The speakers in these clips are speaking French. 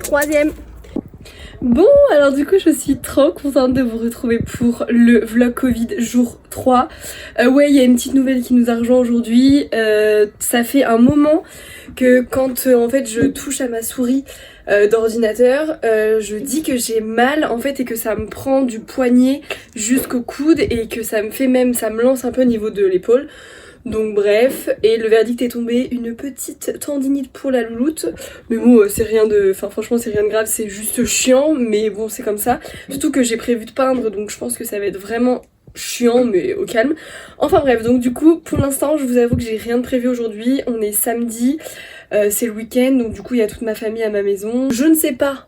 Troisième. Bon, alors du coup je suis trop contente de vous retrouver pour le vlog Covid jour 3. Ouais, il y a une petite nouvelle qui nous a rejoint aujourd'hui. Ça fait un moment que quand en fait je touche à ma souris d'ordinateur, je dis que j'ai mal en fait et que ça me prend du poignet jusqu'au coude et que ça me fait même, ça me lance un peu au niveau de l'épaule. Donc bref, et le verdict est tombé, une petite tendinite pour la louloute. Mais bon, c'est rien de... Enfin franchement c'est rien de grave, c'est juste chiant, mais bon c'est comme ça. Surtout que j'ai prévu de peindre, donc je pense que ça va être vraiment chiant, mais au calme. Enfin bref, donc du coup, pour l'instant, je vous avoue que j'ai rien de prévu aujourd'hui. On est samedi, c'est le week-end, donc du coup il y a toute ma famille à ma maison. Je ne sais pas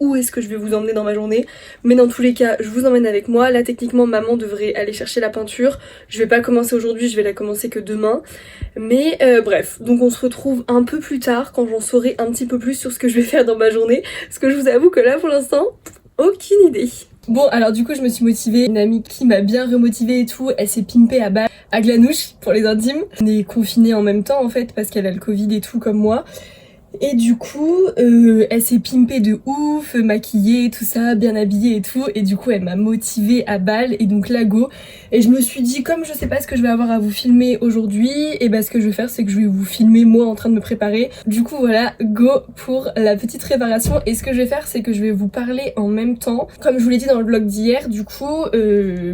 où est-ce que je vais vous emmener dans ma journée, mais dans tous les cas je vous emmène avec moi. Là techniquement maman devrait aller chercher la peinture, je vais pas commencer aujourd'hui, je vais la commencer que demain, mais bref, donc on se retrouve un peu plus tard quand j'en saurai un petit peu plus sur ce que je vais faire dans ma journée, parce que je vous avoue que là pour l'instant aucune idée. Bon alors du coup je me suis motivée, une amie qui m'a bien remotivée et tout, elle s'est pimpée à Glanouche pour les intimes. On est confinés en même temps en fait parce qu'elle a le Covid et tout comme moi. Et du coup, elle s'est pimpée de ouf, maquillée, tout ça, bien habillée et tout. Et du coup, elle m'a motivée à balle et donc là, go. Et je me suis dit, comme je sais pas ce que je vais avoir à vous filmer aujourd'hui, et bah ce que je vais faire, c'est que je vais vous filmer moi en train de me préparer. Du coup, voilà, go pour la petite préparation. Et ce que je vais faire, c'est que je vais vous parler en même temps. Comme je vous l'ai dit dans le vlog d'hier, du coup,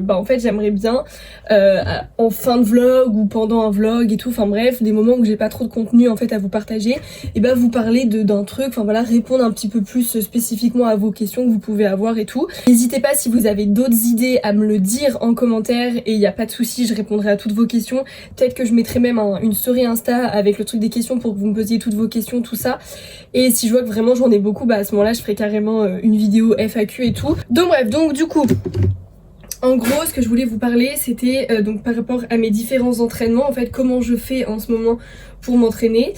bah en fait, j'aimerais bien, en fin de vlog ou pendant un vlog et tout, enfin bref, des moments où j'ai pas trop de contenu en fait à vous partager, et bah vous parler d'un truc, enfin voilà, répondre un petit peu plus spécifiquement à vos questions que vous pouvez avoir et tout. N'hésitez pas si vous avez d'autres idées à me le dire en commentaire et il n'y a pas de souci, je répondrai à toutes vos questions. Peut-être que je mettrai même une story Insta avec le truc des questions pour que vous me posiez toutes vos questions, tout ça. Et si je vois que vraiment j'en ai beaucoup, bah à ce moment-là je ferai carrément une vidéo FAQ et tout. Donc bref, donc du coup... En gros, ce que je voulais vous parler, c'était donc par rapport à mes différents entraînements, en fait, comment je fais en ce moment pour m'entraîner,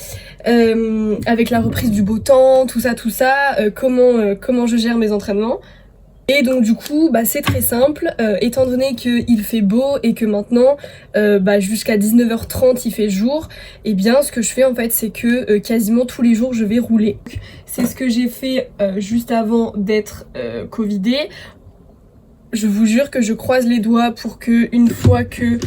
avec la reprise du beau temps, tout ça, comment je gère mes entraînements. Et donc du coup, bah, c'est très simple, étant donné qu'il fait beau et que maintenant, bah, jusqu'à 19h30 il fait jour, et bien ce que je fais en fait, c'est que quasiment tous les jours je vais rouler. C'est ce que j'ai fait juste avant d'être covidée. Je vous jure que je croise les doigts pour que une fois que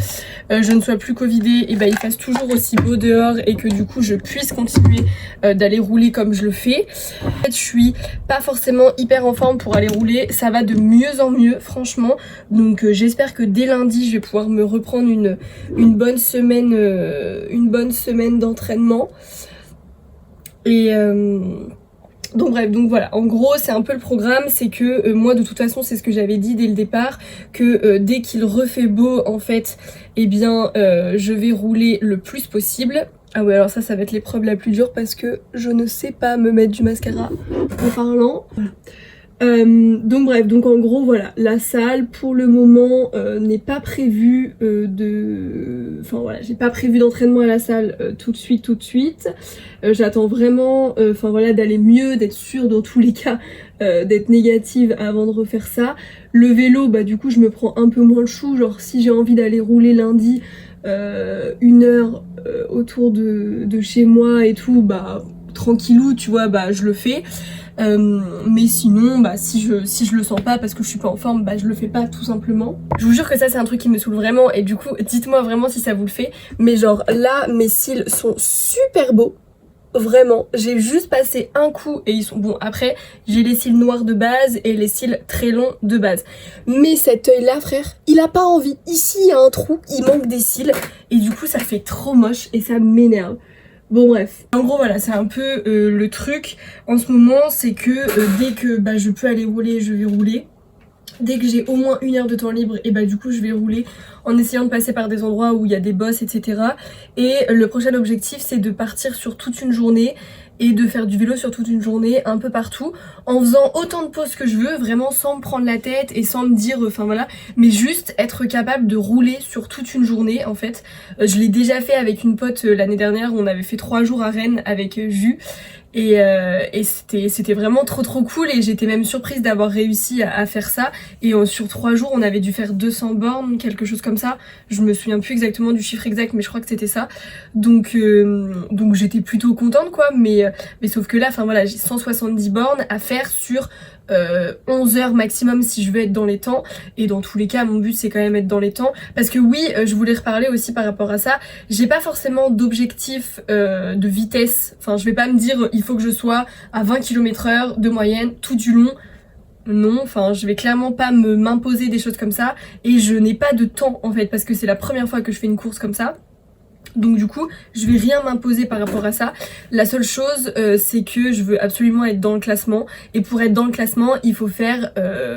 je ne sois plus covidée, et ben il fasse toujours aussi beau dehors et que du coup je puisse continuer d'aller rouler comme je le fais. En fait, je suis pas forcément hyper en forme pour aller rouler, ça va de mieux en mieux franchement. Donc j'espère que dès lundi je vais pouvoir me reprendre une bonne semaine d'entraînement. Et donc bref, donc voilà, en gros c'est un peu le programme, c'est que moi de toute façon c'est ce que j'avais dit dès le départ, que dès qu'il refait beau en fait, eh bien je vais rouler le plus possible. Ah ouais, alors ça va être l'épreuve la plus dure parce que je ne sais pas me mettre du mascara en parlant. Voilà. Donc bref, donc en gros voilà, la salle pour le moment n'est pas prévue enfin voilà, j'ai pas prévu d'entraînement à la salle tout de suite. J'attends vraiment enfin voilà, d'aller mieux, d'être sûre dans tous les cas d'être négative avant de refaire ça. Le vélo, bah du coup je me prends un peu moins le chou, genre si j'ai envie d'aller rouler lundi 1 heure autour de chez moi et tout, bah tranquillou, tu vois, bah je le fais. Mais sinon, bah si je le sens pas parce que je suis pas en forme, bah je le fais pas tout simplement. Je vous jure que ça c'est un truc qui me saoule vraiment et du coup dites-moi vraiment si ça vous le fait. Mais genre là mes cils sont super beaux. Vraiment, j'ai juste passé un coup et ils sont bons. Après, j'ai les cils noirs de base et les cils très longs de base. Mais cet œil là, frère, il a pas envie. Ici, il y a un trou, il manque des cils. Et du coup, ça fait trop moche et ça m'énerve. Bon bref, en gros voilà, c'est un peu le truc en ce moment, c'est que dès que bah, je peux aller rouler, je vais rouler. Dès que j'ai au moins 1 heure de temps libre, et bah du coup je vais rouler en essayant de passer par des endroits où il y a des bosses, etc. Et le prochain objectif c'est de partir sur toute une journée et de faire du vélo sur toute une journée, un peu partout, en faisant autant de pauses que je veux, vraiment sans me prendre la tête et sans me dire, enfin voilà, mais juste être capable de rouler sur toute une journée en fait. Je l'ai déjà fait avec une pote l'année dernière, on avait fait 3 jours à Rennes avec Jus. Et c'était vraiment trop cool et j'étais même surprise d'avoir réussi à faire ça. Et sur 3 jours on avait dû faire 200 bornes, quelque chose comme ça. Je me souviens plus exactement du chiffre exact mais je crois que c'était ça. Donc j'étais plutôt contente quoi, mais sauf que là, enfin voilà, j'ai 170 bornes à faire sur 11 heures maximum si je veux être dans les temps. Et dans tous les cas mon but c'est quand même être dans les temps. Parce que oui, je voulais reparler aussi par rapport à ça. J'ai pas forcément d'objectif de vitesse. Enfin je vais pas me dire il faut que je sois à 20 km/h de moyenne tout du long. Non, enfin je vais clairement pas m'imposer des choses comme ça. Et je n'ai pas de temps en fait parce que c'est la première fois que je fais une course comme ça. Donc du coup, je vais rien m'imposer par rapport à ça. La seule chose, c'est que je veux absolument être dans le classement. Et pour être dans le classement, il faut faire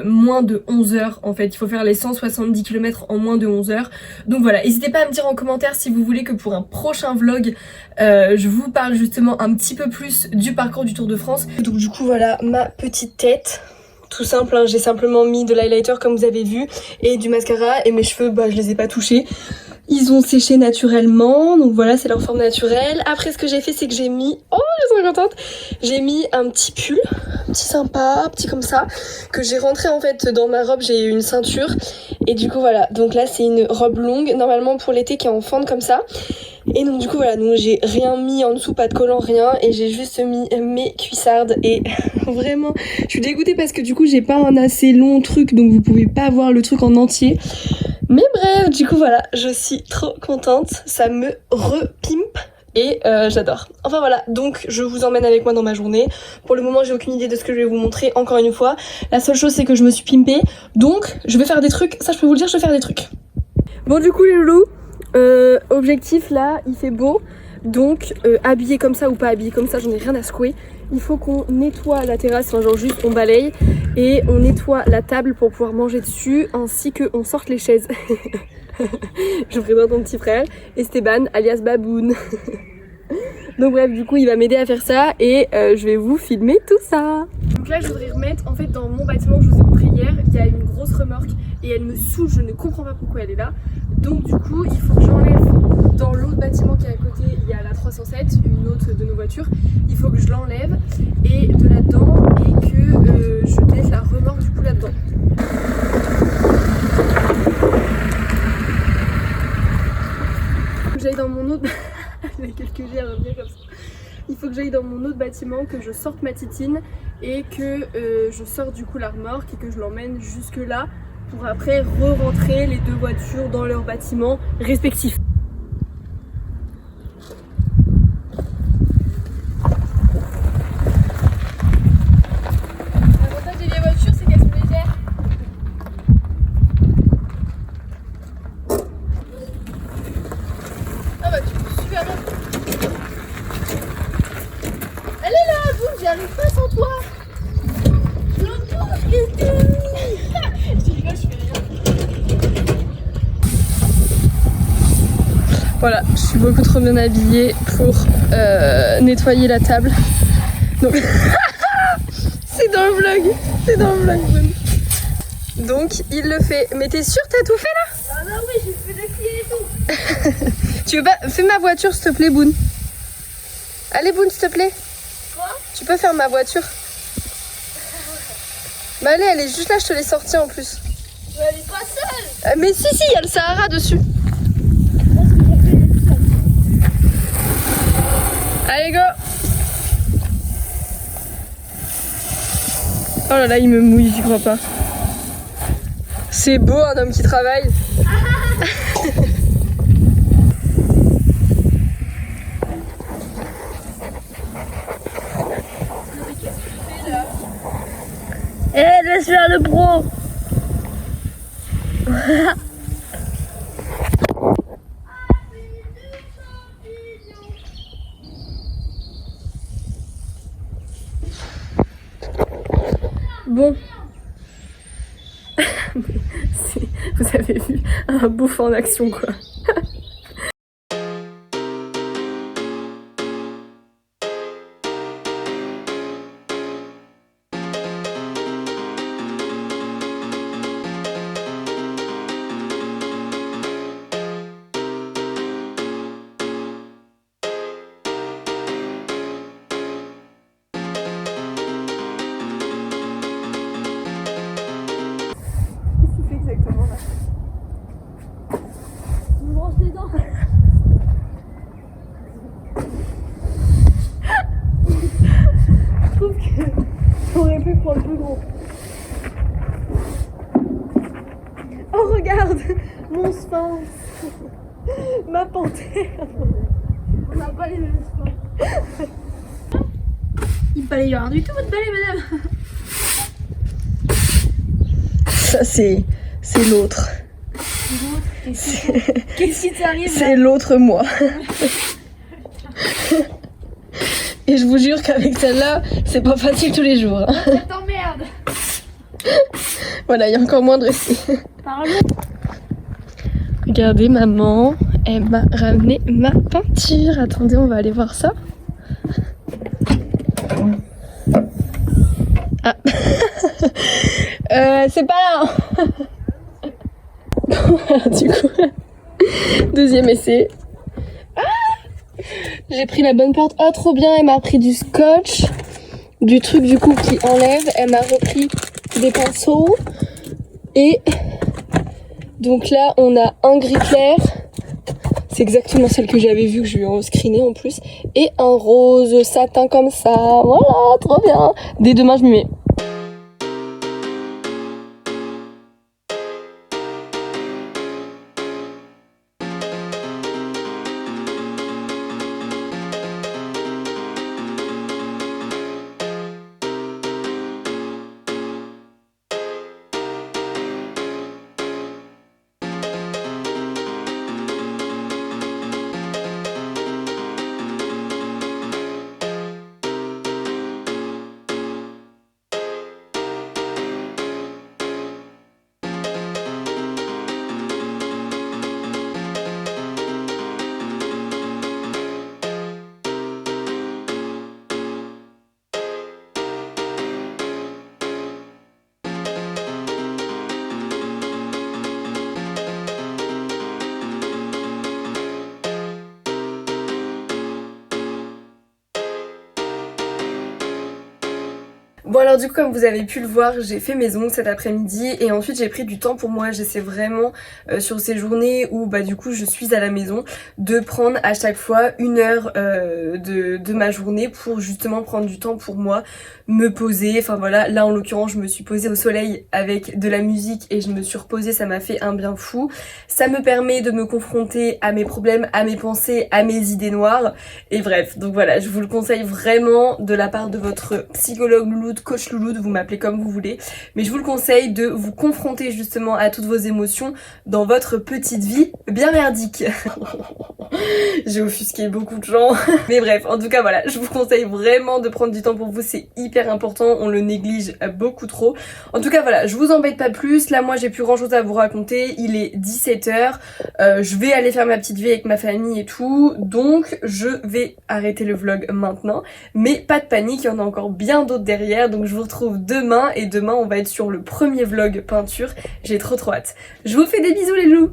moins de 11 heures en fait. Il faut faire les 170 km en moins de 11 heures. Donc voilà, n'hésitez pas à me dire en commentaire si vous voulez que pour un prochain vlog, je vous parle justement un petit peu plus du parcours du Tour de France. Donc du coup, voilà ma petite tête. Tout simple, hein, j'ai simplement mis de l'highlighter comme vous avez vu et du mascara et mes cheveux, bah je les ai pas touchés. Ils ont séché naturellement, donc voilà, c'est leur forme naturelle. Après, ce que j'ai fait, c'est que j'ai mis... Oh, je suis contente. J'ai mis un petit pull, petit sympa, petit comme ça, que j'ai rentré en fait dans ma robe. J'ai une ceinture. Et du coup, voilà. Donc là, c'est une robe longue, normalement pour l'été, qui est en fente comme ça. Et donc du coup, voilà. Donc j'ai rien mis en dessous, pas de collant, rien. Et j'ai juste mis mes cuissardes. Et vraiment, je suis dégoûtée parce que du coup, j'ai pas un assez long truc. Donc vous pouvez pas voir le truc en entier. Mais bref, du coup voilà, je suis trop contente, ça me repimpe et j'adore. Enfin voilà, donc je vous emmène avec moi dans ma journée. Pour le moment, j'ai aucune idée de ce que je vais vous montrer, encore une fois. La seule chose, c'est que je me suis pimpée, donc je vais faire des trucs, ça je peux vous le dire, je vais faire des trucs. Bon du coup les loulous, objectif là, il fait beau, donc habillé comme ça ou pas habillé comme ça, j'en ai rien à secouer. Il faut qu'on nettoie la terrasse, enfin genre juste on balaye et on nettoie la table pour pouvoir manger dessus ainsi qu'on sorte les chaises. Je présente mon petit frère Esteban alias Baboun. Donc bref, du coup il va m'aider à faire ça et je vais vous filmer tout ça. Donc là je voudrais remettre en fait dans mon bâtiment que je vous ai montré hier, il y a une grosse remorque et elle me saoule, je ne comprends pas pourquoi elle est là. Donc du coup il faut que j'enlève dans l'autre bâtiment qui est à côté, il y a la 307, une autre de nos voitures. Il faut que je l'enlève et de là-dedans et que je mette la remorque du coup là-dedans. J'aille dans mon autre... Il y a quelques G à revenir comme ça. Il faut que j'aille dans mon autre bâtiment, que je sorte ma titine et que je sorte du coup la remorque et que je l'emmène jusque là pour après re-rentrer les deux voitures dans leurs bâtiments respectifs. L'avantage des vieilles voitures, c'est qu'elles sont légères. Ah bah tu peux super bien. Elle est là, boum, j'y arrive pas sans toi. Je touche, qu'est-ce que je rigole, je fais rien. Voilà, je suis beaucoup trop bien habillée pour nettoyer la table. Donc... c'est dans le vlog, c'est dans le vlog, Boone. Donc il le fait. Mais t'es sûre t'as tout fait là? Ah non oui, j'ai fait des pieds et tout. Tu veux pas... Fais ma voiture s'il te plaît, Boone. Allez Boone, s'il te plaît. Quoi? Tu peux faire ma voiture? Bah allez, elle est juste là, je te l'ai sortie en plus. Mais elle est pas seule. Mais si, il y a le Sahara dessus. Allez go. Oh là là, il me mouille, j'y crois pas. C'est beau un homme qui travaille. Eh, laisse faire le pro. Bon. Vous avez vu un bouffe en action quoi. gros. Oh regarde, mon sphinx, ma panthère. On n'a pas les mêmes sphinx. Il fallait y avoir du tout votre balai, madame. Ça c'est l'autre. Qu'est-ce qui t'arrive? C'est l'autre moi. Et je vous jure qu'avec celle-là, c'est pas facile tous les jours. Ça t'emmerde. Voilà, il y a encore moins de respect. Regardez, maman, elle m'a ramené ma peinture. Attendez, on va aller voir ça. Ah. C'est pas là. Alors, du coup, deuxième essai. Ah, j'ai pris la bonne porte. Oh, trop bien, elle m'a pris du scotch, du truc du coup qui enlève. Elle m'a repris des pinceaux. Et donc là, on a un gris clair. C'est exactement celle que j'avais vue, que je lui ai screené en plus. Et un rose satin comme ça. Voilà, trop bien. Dès demain, je m'y mets. Bon alors du coup comme vous avez pu le voir, j'ai fait mes ongles cet après-midi et ensuite j'ai pris du temps pour moi. J'essaie vraiment sur ces journées où bah du coup je suis à la maison de prendre à chaque fois 1 heure de ma journée pour justement prendre du temps pour moi, me poser. Enfin voilà, là en l'occurrence je me suis posée au soleil avec de la musique et je me suis reposée, ça m'a fait un bien fou. Ça me permet de me confronter à mes problèmes, à mes pensées, à mes idées noires et bref. Donc voilà, je vous le conseille vraiment de la part de votre psychologue louloute, coach louloute, vous m'appelez comme vous voulez, mais je vous le conseille de vous confronter justement à toutes vos émotions dans votre petite vie bien merdique. J'ai offusqué beaucoup de gens, mais bref, en tout cas voilà, je vous conseille vraiment de prendre du temps pour vous, c'est hyper important, on le néglige beaucoup trop. En tout cas voilà, je vous embête pas plus, là moi j'ai plus grand chose à vous raconter, il est 17h, je vais aller faire ma petite vie avec ma famille et tout, donc je vais arrêter le vlog maintenant, mais pas de panique, il y en a encore bien d'autres derrière, donc je vous retrouve demain, et demain on va être sur le premier vlog peinture, j'ai trop hâte. Je vous fais des bisous les loups.